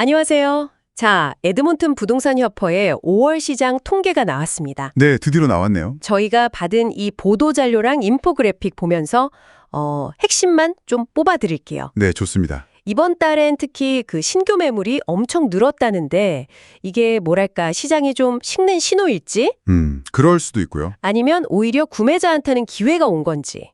안녕하세요. 자, 에드몬튼 부동산 협회의 5월 시장 통계가 나왔습니다. 네, 드디어 나왔네요. 저희가 받은 이 보도 자료랑 인포그래픽 보면서 핵심만 좀 뽑아드릴게요. 네, 좋습니다. 이번 달엔 특히 그 신규 매물이 엄청 늘었다는데 이게 뭐랄까 시장이 좀 식는 신호일지 그럴 수도 있고요. 아니면 오히려 구매자한테는 기회가 온 건지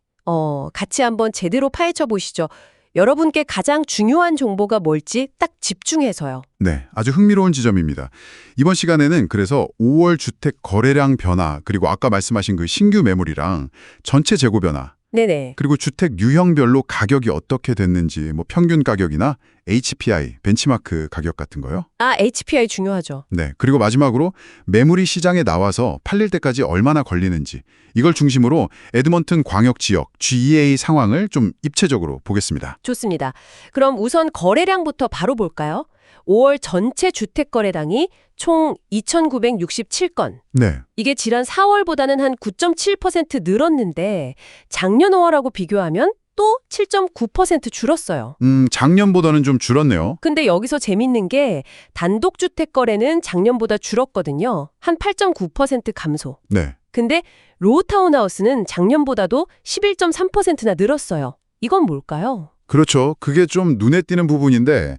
같이 한번 제대로 파헤쳐 보시죠. 여러분께 가장 중요한 정보가 뭘지 딱 집중해서요. 네, 아주 흥미로운 지점입니다. 이번 시간에는 그래서 5월 주택 거래량 변화, 그리고 아까 말씀하신 그 신규 매물이랑 전체 재고 변화, 네네. 그리고 주택 유형별로 가격이 어떻게 됐는지, 뭐 평균 가격이나 HPI, 벤치마크 가격 같은 거요. 아, HPI 중요하죠. 네, 그리고 마지막으로 매물이 시장에 나와서 팔릴 때까지 얼마나 걸리는지, 이걸 중심으로 에드먼튼 광역 지역 GEA 상황을 좀 입체적으로 보겠습니다. 좋습니다. 그럼 우선 거래량부터 바로 볼까요? 5월 전체 주택 거래량이 총 2,967건. 네, 이게 지난 4월보다는 한 9.7% 늘었는데 작년 5월하고 비교하면 또 7.9% 줄었어요. 작년보다는 좀 줄었네요. 근데 여기서 재밌는 게 단독주택 거래는 작년보다 줄었거든요. 한 8.9% 감소. 네. 근데 로우 타운하우스는 작년보다도 11.3%나 늘었어요. 이건 뭘까요? 그렇죠. 그게 좀 눈에 띄는 부분인데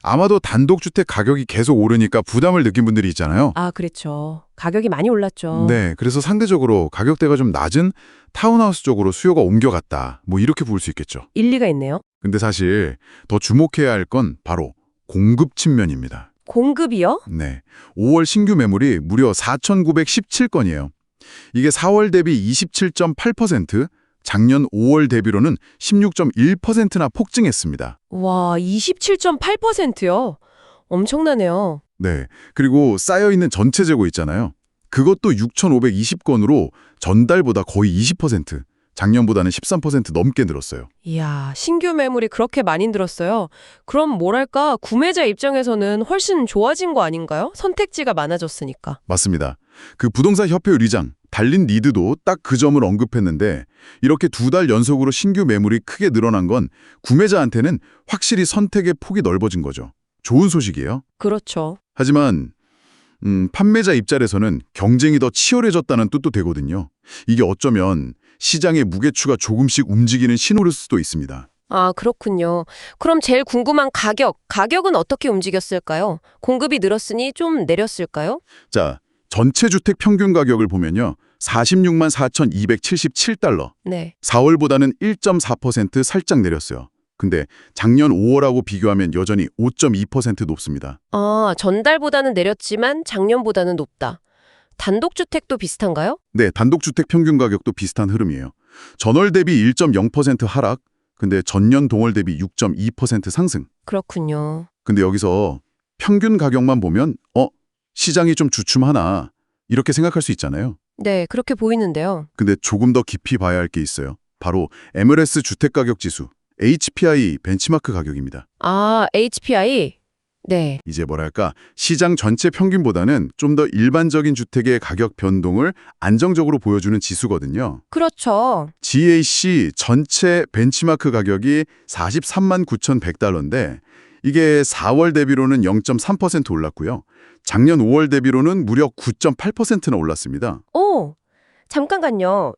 아마도 단독주택 가격이 계속 오르니까 부담을 느낀 분들이 있잖아요. 아, 그렇죠. 가격이 많이 올랐죠. 네, 그래서 상대적으로 가격대가 좀 낮은 타운하우스 쪽으로 수요가 옮겨갔다. 뭐 이렇게 볼 수 있겠죠. 일리가 있네요. 근데 사실 더 주목해야 할 건 바로 공급 측면입니다. 공급이요? 네, 5월 신규 매물이 무려 4,917건이에요. 이게 4월 대비 27.8%, 작년 5월 대비로는 16.1%나 폭증했습니다. 와, 27.8%요? 엄청나네요. 네, 그리고 쌓여있는 전체 재고 있잖아요. 그것도 6,520건으로 전달보다 거의 20%, 작년보다는 13% 넘게 늘었어요. 이야, 신규 매물이 그렇게 많이 늘었어요. 그럼 뭐랄까, 구매자 입장에서는 훨씬 좋아진 거 아닌가요? 선택지가 많아졌으니까. 맞습니다. 그 부동산 협회 의장 달린 리드도 딱 그 점을 언급했는데 이렇게 2달 연속으로 신규 매물이 크게 늘어난 건 구매자한테는 확실히 선택의 폭이 넓어진 거죠. 좋은 소식이에요. 그렇죠. 하지만 판매자 입장에서는 경쟁이 더 치열해졌다는 뜻도 되거든요. 이게 어쩌면 시장의 무게추가 조금씩 움직이는 신호일 수도 있습니다. 아, 그렇군요. 그럼 제일 궁금한 가격은 어떻게 움직였을까요? 공급이 늘었으니 좀 내렸을까요? 자, 전체 주택 평균 가격을 보면요. 46만 4,277달러. 네. 4월보다는 1.4% 살짝 내렸어요. 근데 작년 5월하고 비교하면 여전히 5.2% 높습니다. 아, 전달보다는 내렸지만 작년보다는 높다. 단독주택도 비슷한가요? 네, 단독주택 평균 가격도 비슷한 흐름이에요. 전월 대비 1.0% 하락, 근데 전년 동월 대비 6.2% 상승. 그렇군요. 근데 여기서 평균 가격만 보면 시장이 좀 주춤하나 이렇게 생각할 수 있잖아요. 네, 그렇게 보이는데요. 근데 조금 더 깊이 봐야 할 게 있어요. 바로 MLS 주택가격지수, HPI 벤치마크 가격입니다. 아, HPI? 네. 이제 뭐랄까 시장 전체 평균보다는 좀 더 일반적인 주택의 가격 변동을 안정적으로 보여주는 지수거든요. 그렇죠. GAC 전체 벤치마크 가격이 43만 9,100달러인데 이게 4월 대비로는 0.3% 올랐고요. 작년 5월 대비로는 무려 9.8%나 올랐습니다. 오, 잠깐만요.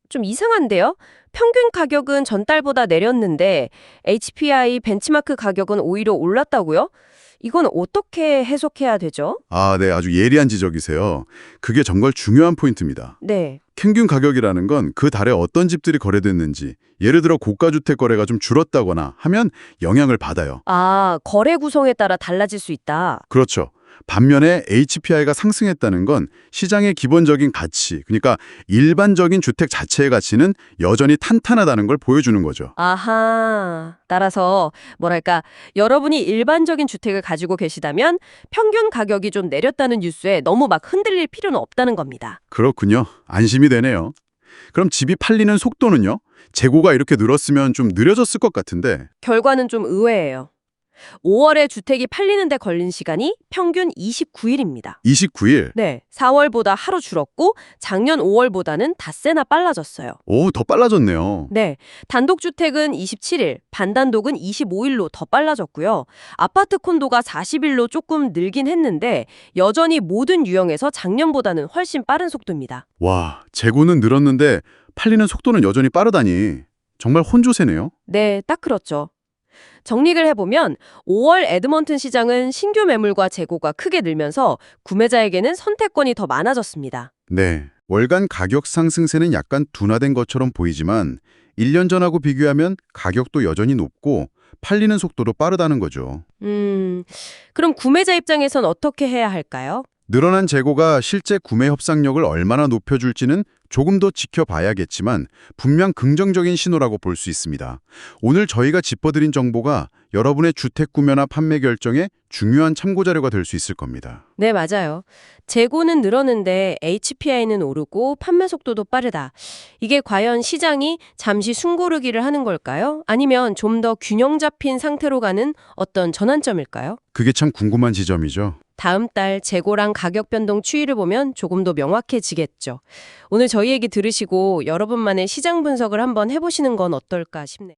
좀 이상한데요? 평균 가격은 전달보다 내렸는데 HPI 벤치마크 가격은 오히려 올랐다고요? 이건 어떻게 해석해야 되죠? 아, 네, 아주 예리한 지적이세요. 그게 정말 중요한 포인트입니다. 네. 평균 가격이라는 건 그 달에 어떤 집들이 거래됐는지, 예를 들어 고가주택 거래가 좀 줄었다거나 하면 영향을 받아요. 아, 거래 구성에 따라 달라질 수 있다. 그렇죠. 반면에 HPI가 상승했다는 건 시장의 기본적인 가치, 그러니까 일반적인 주택 자체의 가치는 여전히 탄탄하다는 걸 보여주는 거죠. 아하. 따라서 뭐랄까 여러분이 일반적인 주택을 가지고 계시다면 평균 가격이 좀 내렸다는 뉴스에 너무 막 흔들릴 필요는 없다는 겁니다. 그렇군요. 안심이 되네요. 그럼 집이 팔리는 속도는요? 재고가 이렇게 늘었으면 좀 느려졌을 것 같은데. 결과는 좀 의외예요. 5월에 주택이 팔리는데 걸린 시간이 평균 29일입니다. 29일. 네, 4월보다 하루 줄었고 작년 5월보다는 닷새나 빨라졌어요. 오, 더 빨라졌네요. 네, 단독주택은 27일, 반단독은 25일로 더 빨라졌고요. 아파트 콘도가 40일로 조금 늘긴 했는데 여전히 모든 유형에서 작년보다는 훨씬 빠른 속도입니다. 와, 재고는 늘었는데 팔리는 속도는 여전히 빠르다니. 정말 혼조세네요. 네, 딱 그렇죠. 정리를 해보면 5월 에드먼튼 시장은 신규 매물과 재고가 크게 늘면서 구매자에게는 선택권이 더 많아졌습니다. 네, 월간 가격 상승세는 약간 둔화된 것처럼 보이지만 1년 전하고 비교하면 가격도 여전히 높고 팔리는 속도도 빠르다는 거죠. 그럼 구매자 입장에선 어떻게 해야 할까요? 늘어난 재고가 실제 구매 협상력을 얼마나 높여줄지는 조금 더 지켜봐야겠지만 분명 긍정적인 신호라고 볼 수 있습니다. 오늘 저희가 짚어드린 정보가 여러분의 주택 구매나 판매 결정에 중요한 참고자료가 될 수 있을 겁니다. 네, 맞아요. 재고는 늘었는데 HPI는 오르고 판매 속도도 빠르다. 이게 과연 시장이 잠시 숨고르기를 하는 걸까요? 아니면 좀 더 균형 잡힌 상태로 가는 어떤 전환점일까요? 그게 참 궁금한 지점이죠. 다음 달 재고랑 가격 변동 추이를 보면 조금 더 명확해지겠죠. 오늘 저희 얘기 들으시고 여러분만의 시장 분석을 한번 해보시는 건 어떨까 싶네요.